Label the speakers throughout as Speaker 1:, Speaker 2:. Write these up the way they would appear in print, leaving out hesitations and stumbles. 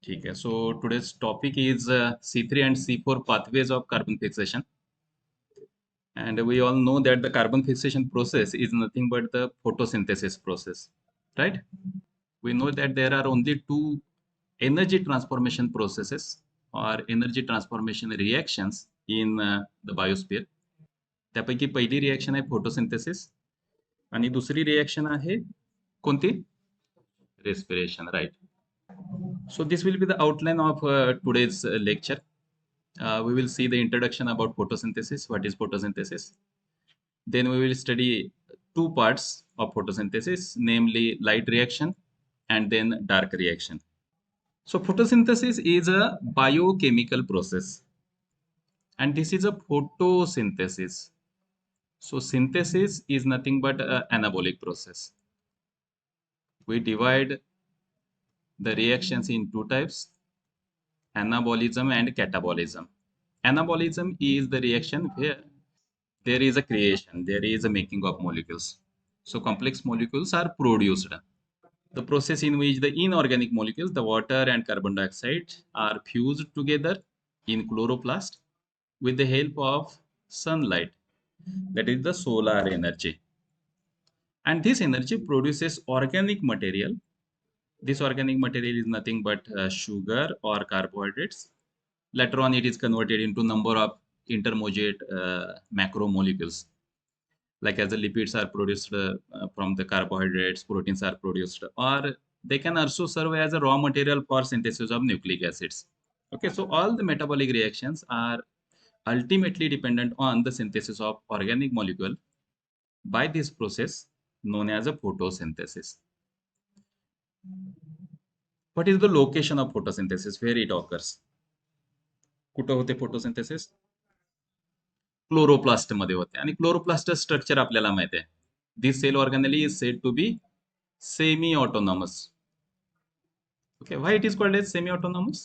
Speaker 1: Okay, so today's topic is C3 and C4 pathways of carbon fixation. And we all know that the carbon fixation process is nothing but the photosynthesis process, right? We know that there are only two energy transformation processes or energy transformation reactions in the biosphere. त्यापैकी पहिली reaction आहे photosynthesis आणि दुसरी reaction आहे कोणती? Respiration, right. So this will be the outline of today's lecture. We will see the introduction about photosynthesis. What is photosynthesis? Then we will study two parts of photosynthesis, namely light reaction and then dark reaction. So photosynthesis is a biochemical process, and this is a photosynthesis. So synthesis is nothing but an anabolic process. We divide the reactions in two types: anabolism and catabolism. Anabolism is the reaction where there is a creation, there is a making of molecules. So complex molecules are produced. The process in which the inorganic molecules, the water and carbon dioxide, are fused together in chloroplast with the help of sunlight, that is the solar energy. And this energy produces organic material. This organic material is nothing but sugar or carbohydrates. Later on, it is converted into number of intermediate macromolecules. Like as the lipids are produced from the carbohydrates, proteins are produced, or they can also serve as a raw material for synthesis of nucleic acids. Okay, so all the metabolic reactions are ultimately dependent on the synthesis of organic molecule by this process known as a photosynthesis. What is the location of photosynthesis? Where it occurs? कुठं होते photosynthesis? Chloroplast मध्ये होते आणि chloroplast structure आपल्याला माहिती आहे. This cell organelle is said to be semi autonomous. Okay, why it is called as semi autonomous?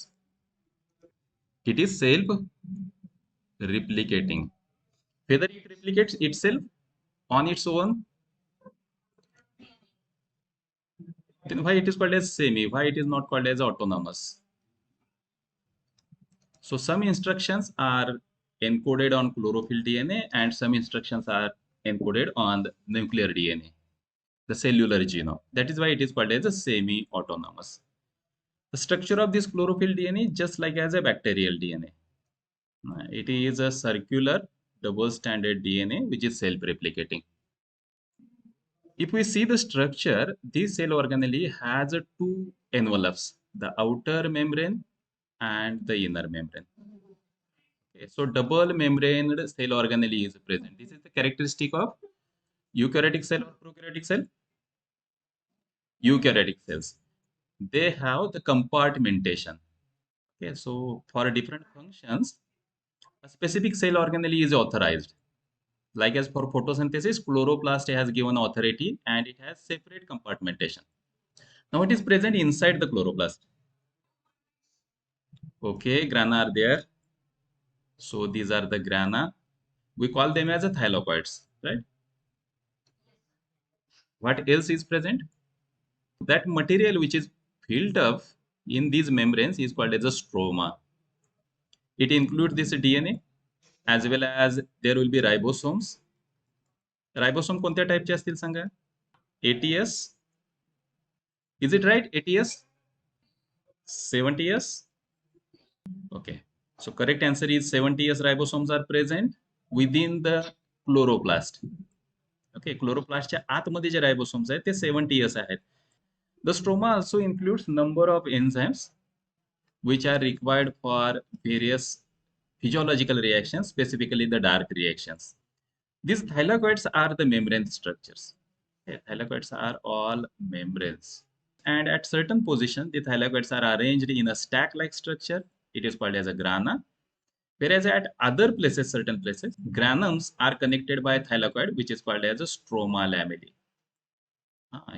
Speaker 1: It is self replicating. Whether it replicates itself on its own, then why it is called as semi? Why it is not called as autonomous? So some instructions are encoded on chlorophyll DNA and some instructions are encoded on the nuclear DNA, the cellular genome. That is why it is called as a semi-autonomous. The structure of this chlorophyll DNA is just like as a bacterial DNA. It is a circular double-stranded DNA which is self-replicating. If we see the structure, this cell organelle has two envelopes, the outer membrane and the inner membrane. Okay, so double membrane cell organelle is present. This is the characteristic of eukaryotic cell or prokaryotic cell. Eukaryotic cells, they have the compartmentation. Okay, so for different functions, a specific cell organelle is authorized. Like as for photosynthesis, chloroplast has given authority and it has separate compartmentation. Now it is present inside the chloroplast. Okay, grana are there. So these are the grana. We call them as a thylakoids, right? What else is present? That material which is filled up in these membranes is called as a stroma. It includes this DNA as well as there will be ribosomes. Ribosome कोणत्या टाइपचे असतील सांगा? ATS. Is it right? ATS? 70S? Okay. So correct answer is 70S ribosomes are present within the chloroplast. Okay, chloroplastच्या आतमध्ये जे रायबोसोम्स आहेत ते 70S आहेत. The stroma also includes number of enzymes which are required for various physiological reactions, specifically the dark reactions. These thylakoids are the membrane structures. Okay, thylakoids are all membranes. And at certain position, the thylakoids are arranged in a stack-like structure. It is called as a grana. Whereas at other places, certain places, granums are connected by thylakoid, which is called as a stroma lamellae.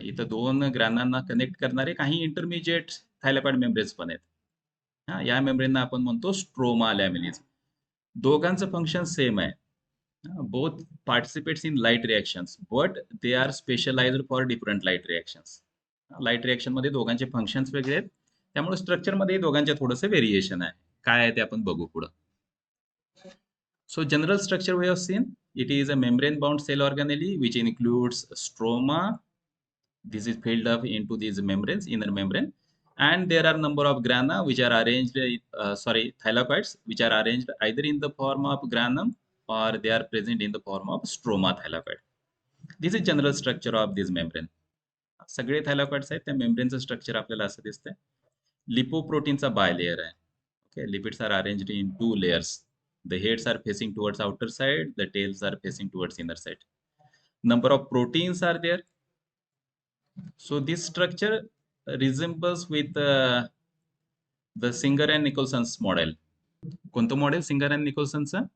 Speaker 1: इथं दोन ग्रानांना connect करणारे काही intermediate thylakoid membranes पण आहेत. या मेम्ब्रेनना आपण म्हणतो stroma lamellae. दोघांचं फंक्शन सेम आहे. Both participates in light reactions but they are specialised for different light reactions. Light reaction मध्ये दोघांचे फंक्शन्स वेगळे आहेत त्यामुळे स्ट्रक्चरमध्ये दोघांच्या थोडंसं व्हेरिएशन आहे. काय आहे ते आपण बघू पुढं. So general structure we have seen, it is a membrane-bound cell organelle which includes stroma. This is filled up into these membranes, inner membrane, and there are number of grana which are arranged, thylakoids which are arranged either in the form of granum or they are present in the form of stroma thylakoid. This is general structure of this membrane. सगळे थायलॉकॉइड्स आहेत त्या मेम्ब्रेनचं structure आपल्याला असं दिसतंय. लिपोप्रोटीनचा bilayer आहे. Okay, lipids are arranged in two layers. The heads are facing towards outer side, the tails are facing towards inner side. Number of proteins are there. So this structure resembles with the Singer and Nicholson's model. कोणतं model singer and निकोल्सनचं?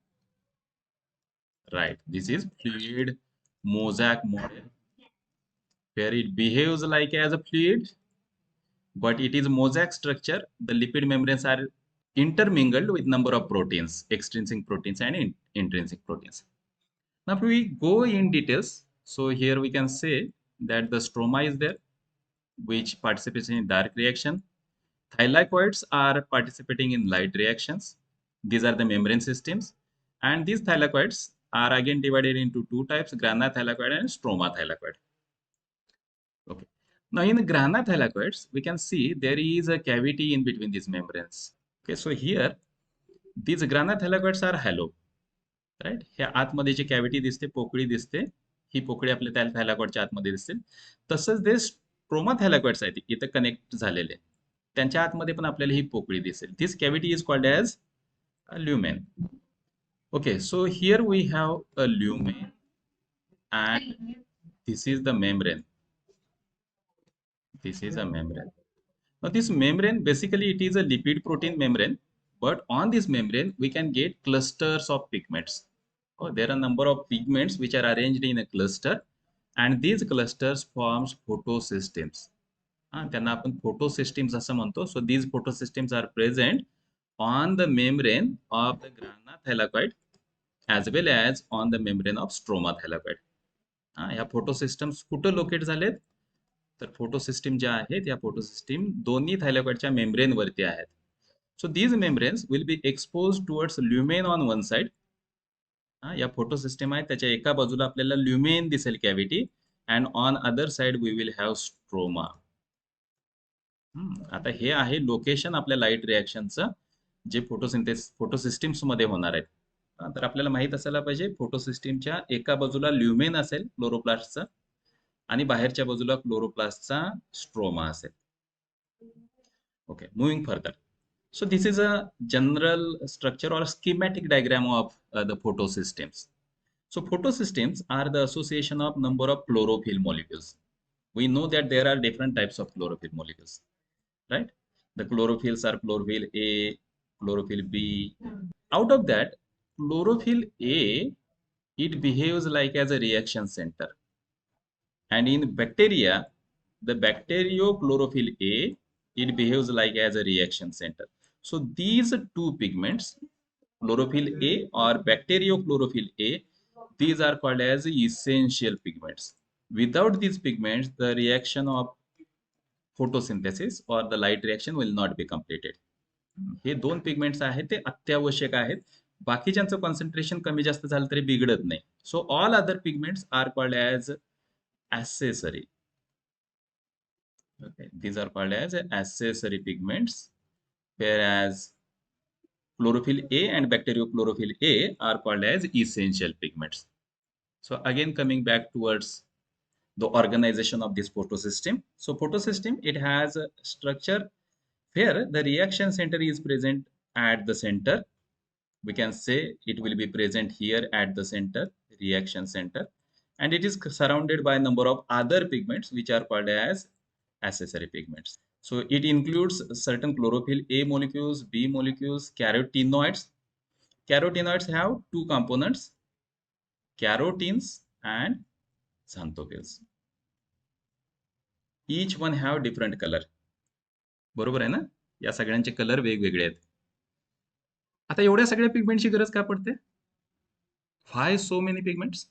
Speaker 1: Right. This is fluid mosaic model where it behaves like as a fluid, but it is mosaic structure. The lipid membranes are intermingled with number of proteins, extrinsic proteins and intrinsic proteins. Now, if we go in details, so here we can say that the stroma is there, which participates in dark reaction. Thylakoids are participating in light reactions. These are the membrane systems. And these thylakoids are again divided into two types, grana thylakoid and stroma thylakoid. Okay. Now, in grana thylakoids, we can see there is a cavity in between these membranes. Okay, so here, these grana thylakoids are hollow. Right. ह्या आतमध्ये जी cavity दिसते, पोकळी दिसते, ही पोकळी आपल्या त्या थायलॉकॉइडच्या आतमध्ये दिसते. तसंच ते स्ट्रोमा थायलॉकॉइड्स आहेत इथं कनेक्ट झालेले, त्यांच्या आतमध्ये पण आपल्याला ही पोकळी दिसेल. This cavity is called as lumen. Okay, so here we have a lumen and this is the membrane. This is a membrane. Now this membrane basically it is a lipid protein membrane, but on this membrane we can get clusters of pigments. Oh, there are a number of pigments which are arranged in a cluster, and these clusters forms photosystems. त्यांना आपण photosystems असं म्हणतो. So these photosystems are present on the membrane of the grana thylakoid as well as on the membrane of stroma thylakoid. ह्या फोटोसिस्टम्स कुठं locate झालेत? तर photosystem ज्या आहेत या फोटोसिस्टम दोन्ही थायलॉकॉइडच्या मेम्ब्रेन वरती आहेत. So these membranes will be exposed towards lumen on one side. या फोटोसिस्टम आहे त्याच्या एका बाजूला आपल्याला ल्युमेन दिसेल cavity, and on other side we will have stroma. आता हे आहे लोकेशन आपल्या लाईट रिॲक्शनचं जे फोटोसिस्टम्स मध्ये होणार आहेत. तर आपल्याला माहित असायला पाहिजे फोटोसिस्टमच्या एका बाजूला ल्युमेन असेल क्लोरोप्लास्टचं आणि बाहेरच्या बाजूला क्लोरोप्लास्टचा स्ट्रोमा असेल. Okay, moving further. So this is a general structure or schematic diagram of the photosystems. So photosystems are the association of number of chlorophyll molecules. We know that there are different types of chlorophyll molecules, right? The chlorophylls are chlorophyll A, chlorophyll B. Out of that, chlorophyll A, it behaves like as a reaction center. And in bacteria, the bacteriochlorophyll A, it behaves like as a reaction center. So these two pigments, chlorophyll A or bacteriochlorophyll A, these are called as essential pigments. Without these pigments, the reaction of photosynthesis or the light reaction will not be completed. हे दोन pigments आहेत ते अत्यावश्यक आहेत. बाकीच्यांचं concentration कमी जास्त झालं तरी बिघडत नाही. So all other pigments are called as accessory. Okay, these are called as accessory pigments, whereas chlorophyll A and bacteriochlorophyll A are called as essential pigments. So again coming back towards the organization of this photosystem. So photosystem, it has a structure where the reaction center is present at the center. We can say it will be present here at the center, reaction center, and it is surrounded by a number of other pigments which are called as accessory pigments. So it includes certain chlorophyll A molecules, B molecules, carotenoids. Carotenoids have two components, carotenes and xanthophylls. Each one have different color. बरोबर आहे ना? या सगळ्यांचे colour वेगवेगळे आहेत. आता एवढ्या सगळ्या पिगमेंटची गरज का पडते? Why so many pigments?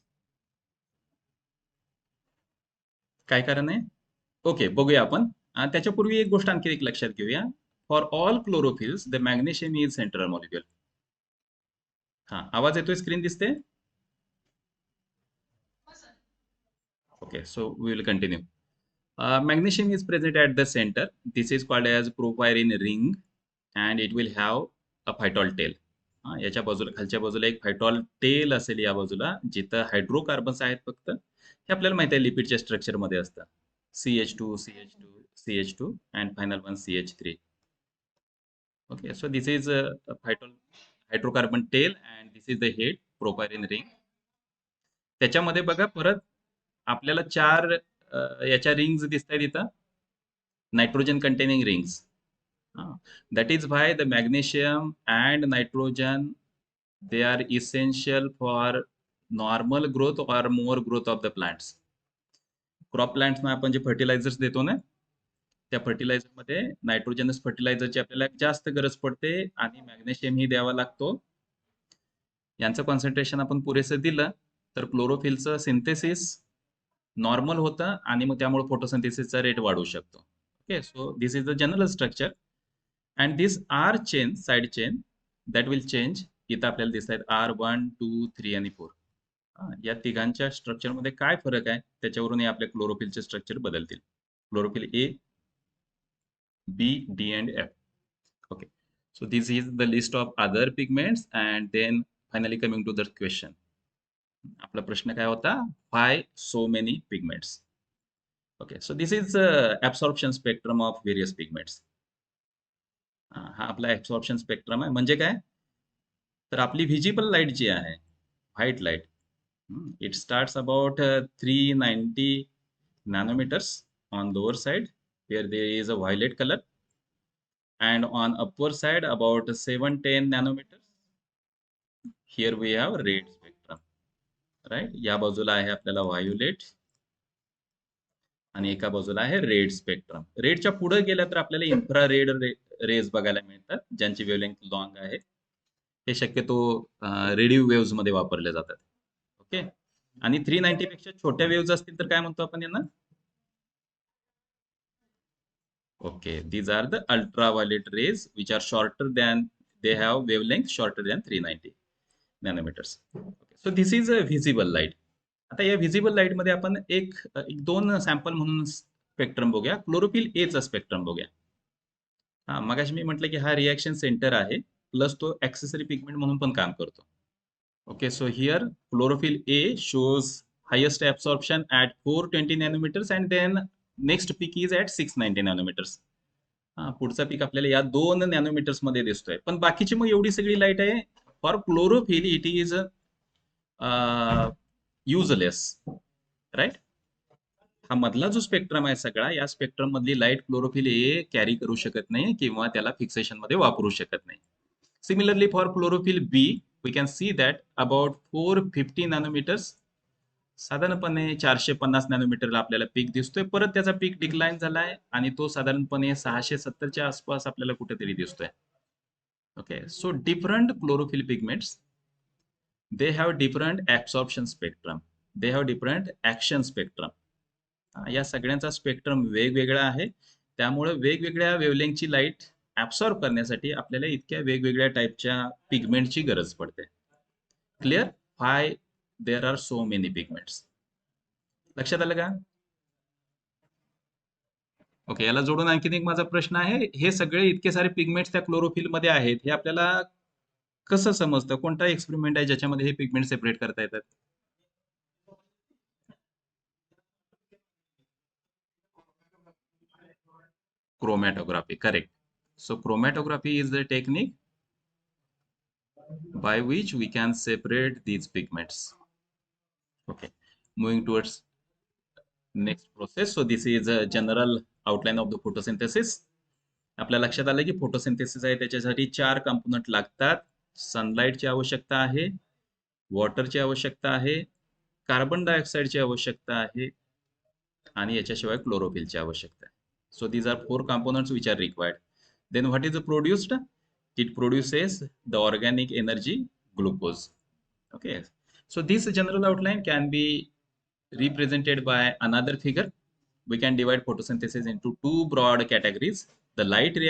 Speaker 1: काय कारण आहे? ओके, बघूया आपण. त्याच्यापूर्वी एक गोष्ट आणखी एक लक्षात घेऊया. For all chlorophylls the magnesium is central molecule. हा, आवाज येतोय? स्क्रीन दिसते? Okay, so we will continue. Magnesium is present at the center. This is called as porphyrin ring, and it will have a phytol tail. याच्या बाजूला, खालच्या बाजूला एक फायटॉल tell असेल या बाजूला, जिथं हायड्रोकार्बन्स आहेत फक्त. हे आपल्याला माहिती आहे लिपिडच्या स्ट्रक्चरमध्ये असतं. CH2, CH2, CH2 and final one CH3. Okay, so this is a phytol hydrocarbon tail and this is the head, porphyrin ring. त्याच्यामध्ये बघा परत आपल्याला चार याच्या रिंग्स दिसत आहेत इथं, nitrogen containing rings. That is why the magnesium and nitrogen, they are essential for normal growth or more growth of the plants. Crop प्लांट्सना आपण जे फर्टिलायझर्स देतो ना, त्या फर्टिलायझर मध्ये नायट्रोजनस फर्टिलायझरची आपल्याला जास्त गरज पडते आणि मॅग्नेशियम ही द्यावा लागतो. यांचं कॉन्सन्ट्रेशन आपण पुरेसं दिलं तर क्लोरोफिलचं सिंथेसिस नॉर्मल होतं आणि मग त्यामुळे फोटोसिंथेसिसचा रेट वाढू शकतो. Okay, so this is the general structure and this are chain, side chain that will change. इथं आपल्याला दिसत आहेत R1, 2, 3 आणि 4. या तिघांच्या स्ट्रक्चरमध्ये काय फरक आहे त्याच्यावरून आपल्या क्लोरोफिलचे स्ट्रक्चर बदलतील. Chlorophyll A, B, D and F. Okay, so this is the list of other pigments and then finally coming to the question. आपला प्रश्न काय होता? Why so many pigments? Okay, so this is absorption spectrum of various pigments. हा आपला absorption spectrum आहे. म्हणजे काय? तर आपली व्हिजिबल लाईट जी आहे, white light, it starts about 390 nanometers on lower side where there is a violet color, and on upper side about 710 nanometers here we have red spectrum, right? या बाजूला आहे आपल्याला व्हायोलेट आणि एका बाजूला आहे रेड स्पेक्ट्रम. रेडच्या पुढे गेल्या तर आपल्याला इन्फ्रारेड रेज बघायला मिळतात ज्यांची वेव्हलेंथ लॉंग आहे. हे शक्यतो रेडिओ वेव्हज मध्ये वापरले जातात. ओके, आणि 390 पेक्षा छोट्या वेव्हज असतील तर काय म्हणतो आपण यांना? Okay, these are the ultraviolet rays which are shorter than, they have wavelength shorter than 390 nanometers. Okay, so this is a visible light. आता या व्हिजिबल लाईट मध्ये आपण एक दोन सॅम्पल म्हणून स्पेक्ट्रम बघूया. क्लोरोफिल ए चा स्पेक्ट्रम बघूया. मगाशी मी म्हटलं की हा रिएक्शन सेंटर आहे, प्लस तो ऍक्सेसरी पिगमेंट म्हणून पण काम करतो. Okay, so here chlorophyll A shows highest absorption at 420 nanometers and then next peak is at 690 nanometers. पुढचा पीक आपल्याला या 2 नॅनोमीटर्स मध्ये दिसतोय. पण बाकीची मग एवढी सगळी लाईट आहे, for chlorophyll it is useless, right? हा मधला जो स्पेक्ट्रम आहे सगळा, या स्पेक्ट्रम मधली लाईट क्लोरोफिल ए कॅरी करू शकत नाही किंवा त्याला फिक्सेशन मध्ये वापरू शकत नाही. Similarly for chlorophyll b we can see that about 450 nanometres, साधारणपणे 450 नॅनोमीटरला आपल्याला पीक दिसतोय. परत त्याचा पीक डिक्लाइन झालाय आणि तो साधारणपणे 670च्या आसपास आपल्याला कुठेतरी दिसतोय. Okay, so different chlorophyll pigments, they have different absorption spectrum, they have different action spectrum. या सगळ्यांचा स्पेक्ट्रम वेगवेगळा आहे. त्यामुळे वेगवेगळ्या वेव्हलेंथची लाईट ऍब्सॉर्ब करण्यासाठी आपल्याला इतक्या वेगवेगळ्या टाईपच्या पिगमेंटची गरज पडते. Clear? Why there are so many pigments. लक्षात आलं का? ओके, याला जोडून आणखीन एक माझा प्रश्न आहे. हे सगळे इतके सारे पिगमेंट्स त्या क्लोरोफिल मध्ये आहेत, हे आपल्याला कसं समजतं? कोणता एक्सपेरिमेंट आहे ज्याच्यामध्ये हे पिगमेंट सेपरेट करता येतात? Chromatography, correct. So chromatography is the technique by which we can separate these pigments. Okay, moving towards next process. So this is a general outline of the photosynthesis. आपल्या लक्षात आलं की photosynthesis आहे त्याच्यासाठी 4 component लागतात. सनलाईटची आवश्यकता आहे, वॉटरची आवश्यकता आहे, कार्बन डायऑक्साईडची आवश्यकता आहे आणि याच्याशिवाय क्लोरोफिलची आवश्यकता आहे. So these are 4 components which are required. Then what is produced? It produces the organic energy, glucose. Okay, so this general outline can be represented by another figure. we can divide photosynthesis into two broad categories: the light reaction